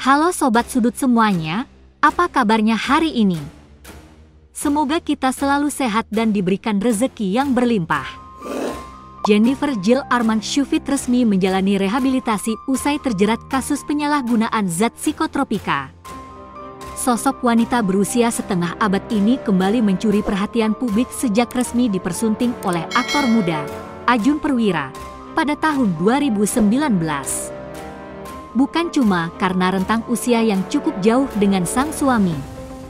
Halo Sobat Sudut semuanya, apa kabarnya hari ini? Semoga kita selalu sehat dan diberikan rezeki yang berlimpah. Jennifer Jill Armand Shufit resmi menjalani rehabilitasi usai terjerat kasus penyalahgunaan zat psikotropika. Sosok wanita berusia setengah abad ini kembali mencuri perhatian publik sejak resmi dipersunting oleh aktor muda, Ajun Perwira, pada tahun 2019. Bukan cuma karena rentang usia yang cukup jauh dengan sang suami,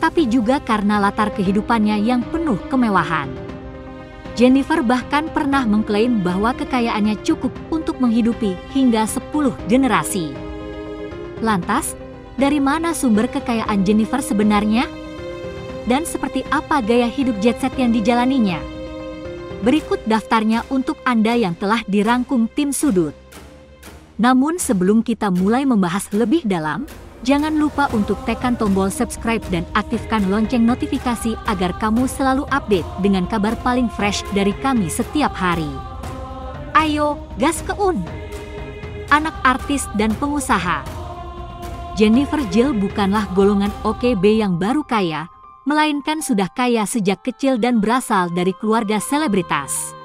tapi juga karena latar kehidupannya yang penuh kemewahan. Jennifer bahkan pernah mengklaim bahwa kekayaannya cukup untuk menghidupi hingga 10 generasi. Lantas, dari mana sumber kekayaan Jennifer sebenarnya? Dan seperti apa gaya hidup jet set yang dijalaninya? Berikut daftarnya untuk Anda yang telah dirangkum tim Sudut. Namun sebelum kita mulai membahas lebih dalam, jangan lupa untuk tekan tombol subscribe dan aktifkan lonceng notifikasi agar kamu selalu update dengan kabar paling fresh dari kami setiap hari. Ayo, gas ke UN! Anak artis dan pengusaha. Jennifer Jill bukanlah golongan OKB yang baru kaya, melainkan sudah kaya sejak kecil dan berasal dari keluarga selebritas.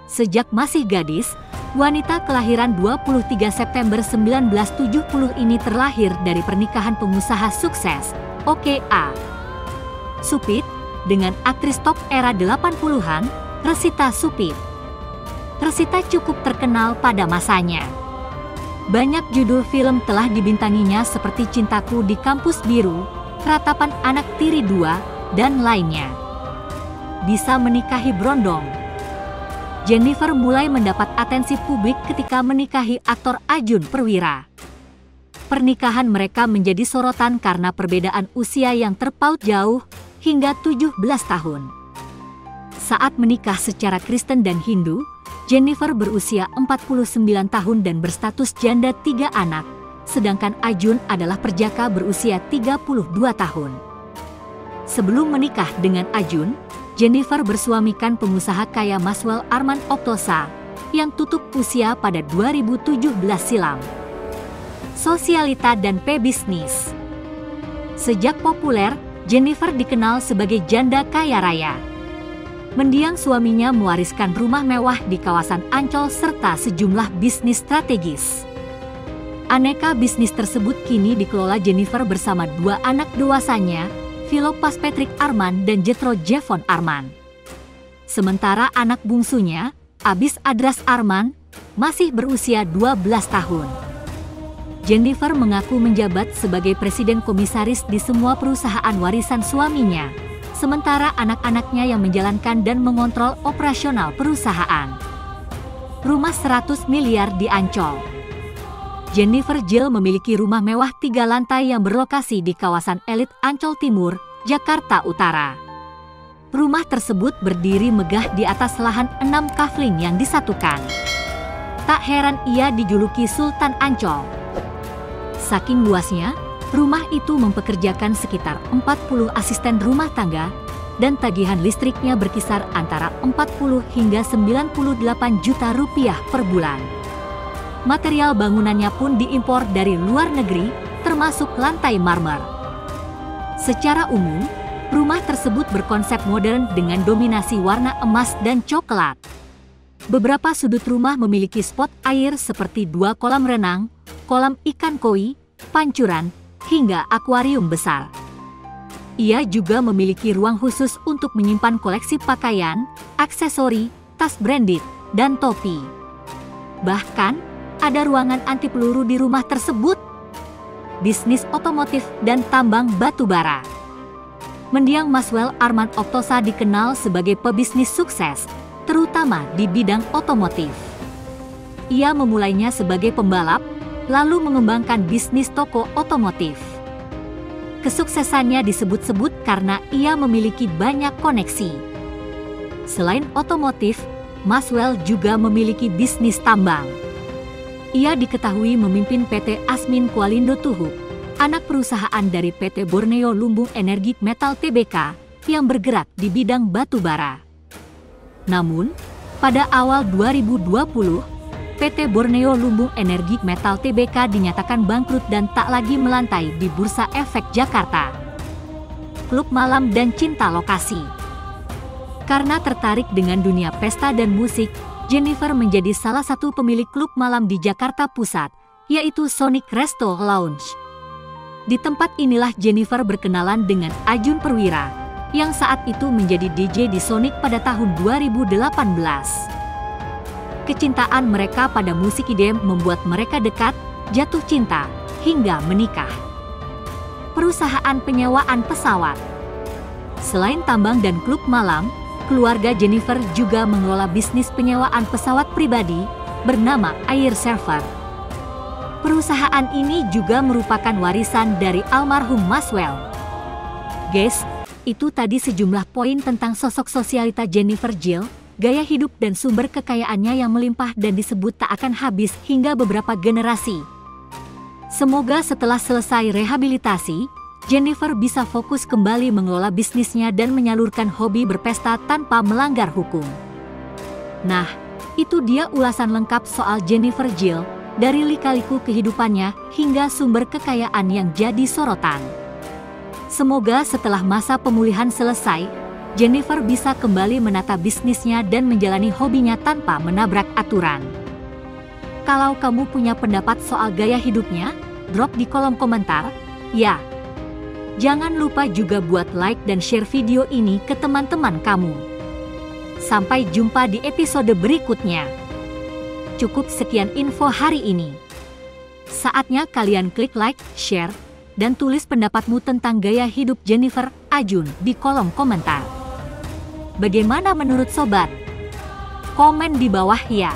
Sejak masih gadis, wanita kelahiran 23 September 1970 ini terlahir dari pernikahan pengusaha sukses, O.K.A. Supit, dengan aktris top era 80-an, Resita Supit. Resita cukup terkenal pada masanya. Banyak judul film telah dibintanginya seperti Cintaku di Kampus Biru, Ratapan Anak Tiri 2, dan lainnya. Bisa menikahi Brondong. Jennifer mulai mendapat atensi publik ketika menikahi aktor Ajun Perwira. Pernikahan mereka menjadi sorotan karena perbedaan usia yang terpaut jauh, hingga 17 tahun. Saat menikah secara Kristen dan Hindu, Jennifer berusia 49 tahun dan berstatus janda 3 anak, sedangkan Ajun adalah perjaka berusia 32 tahun. Sebelum menikah dengan Ajun, Jennifer bersuamikan pengusaha kaya Maswell Armand Optosa, yang tutup usia pada 2017 silam. Sosialita dan pebisnis. Sejak populer, Jennifer dikenal sebagai janda kaya raya. Mendiang suaminya mewariskan rumah mewah di kawasan Ancol serta sejumlah bisnis strategis. Aneka bisnis tersebut kini dikelola Jennifer bersama 2 anak dewasanya, Philopas Patrick Armand dan Jethro Jevon Armand. Sementara anak bungsunya, Abis Adras Armand, masih berusia 12 tahun. Jennifer mengaku menjabat sebagai presiden komisaris di semua perusahaan warisan suaminya, sementara anak-anaknya yang menjalankan dan mengontrol operasional perusahaan. Rumah 100 miliar di Ancol. Jennifer Jill memiliki rumah mewah 3 lantai yang berlokasi di kawasan elit Ancol Timur, Jakarta Utara. Rumah tersebut berdiri megah di atas lahan 6 kafling yang disatukan. Tak heran ia dijuluki Sultan Ancol. Saking luasnya, rumah itu mempekerjakan sekitar 40 asisten rumah tangga, dan tagihan listriknya berkisar antara 40 hingga 98 juta rupiah per bulan. Material bangunannya pun diimpor dari luar negeri, termasuk lantai marmer. Secara umum, rumah tersebut berkonsep modern dengan dominasi warna emas dan coklat. Beberapa sudut rumah memiliki spot air seperti 2 kolam renang, kolam ikan koi, pancuran, hingga akuarium besar. Ia juga memiliki ruang khusus untuk menyimpan koleksi pakaian, aksesori, tas branded, dan topi. Bahkan, ada ruangan anti peluru di rumah tersebut. Bisnis otomotif dan tambang batu bara. Mendiang Maswell Armand Optosa dikenal sebagai pebisnis sukses, terutama di bidang otomotif. Ia memulainya sebagai pembalap, lalu mengembangkan bisnis toko otomotif. Kesuksesannya disebut-sebut karena ia memiliki banyak koneksi. Selain otomotif, Maswell juga memiliki bisnis tambang. Ia diketahui memimpin PT Asmin Kualindo Tuhuk, anak perusahaan dari PT Borneo Lumbung Energi Metal Tbk, yang bergerak di bidang batu bara. Namun, pada awal 2020, PT Borneo Lumbung Energi Metal Tbk dinyatakan bangkrut dan tak lagi melantai di Bursa Efek Jakarta. Klub malam dan cinta lokasi. Karena tertarik dengan dunia pesta dan musik, Jennifer menjadi salah satu pemilik klub malam di Jakarta Pusat, yaitu Sonic Resto Lounge. Di tempat inilah Jennifer berkenalan dengan Ajun Perwira, yang saat itu menjadi DJ di Sonic pada tahun 2018. Kecintaan mereka pada musik EDM membuat mereka dekat, jatuh cinta, hingga menikah. Perusahaan penyewaan pesawat. Selain tambang dan klub malam, keluarga Jennifer juga mengelola bisnis penyewaan pesawat pribadi bernama Air Server. Perusahaan ini juga merupakan warisan dari almarhum Maswell. Guys, itu tadi sejumlah poin tentang sosok sosialita Jennifer Jill, gaya hidup dan sumber kekayaannya yang melimpah dan disebut tak akan habis hingga beberapa generasi. Semoga setelah selesai rehabilitasi, Jennifer bisa fokus kembali mengelola bisnisnya dan menyalurkan hobi berpesta tanpa melanggar hukum. Nah, itu dia ulasan lengkap soal Jennifer Jill, dari lika-liku kehidupannya hingga sumber kekayaan yang jadi sorotan. Semoga setelah masa pemulihan selesai, Jennifer bisa kembali menata bisnisnya dan menjalani hobinya tanpa menabrak aturan. Kalau kamu punya pendapat soal gaya hidupnya, drop di kolom komentar, ya. Jangan lupa juga buat like dan share video ini ke teman-teman kamu. Sampai jumpa di episode berikutnya. Cukup sekian info hari ini. Saatnya kalian klik like, share, dan tulis pendapatmu tentang gaya hidup Jennifer Ajun di kolom komentar. Bagaimana menurut sobat? Komen di bawah ya.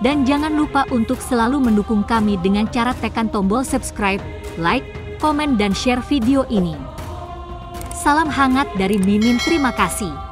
Dan jangan lupa untuk selalu mendukung kami dengan cara tekan tombol subscribe, like, komen dan share video ini. Salam hangat dari Mimin, terima kasih.